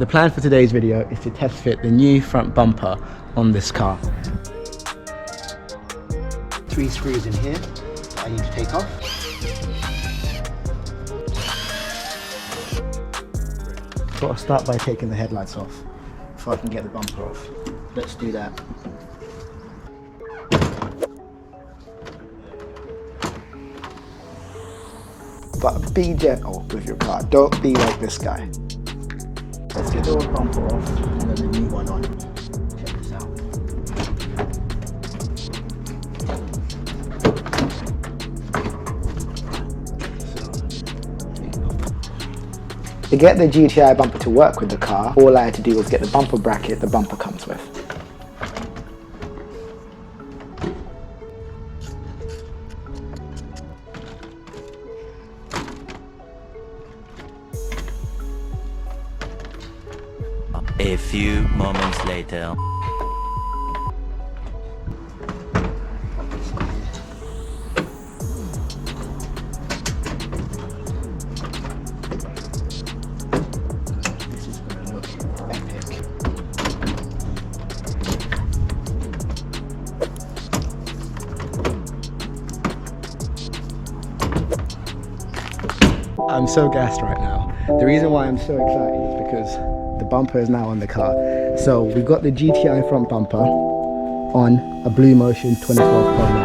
The plan for today's video is to test fit the new front bumper on this car. 3 screws in here that I need to take off. So I'll start by taking the headlights off before I can get the bumper off. Let's do that. But be gentle with your car, don't be like this guy. Let's get the old bumper off and then the new one on. Check this out. To get the GTI bumper to work with the car, all I had to do was get the bumper bracket the bumper comes with. A few moments later. This is going to look epic. I'm so gassed right now. The reason why I'm so excited is because the bumper is now on the car. So we've got the GTI front bumper on a bluemotion 2012 Polo.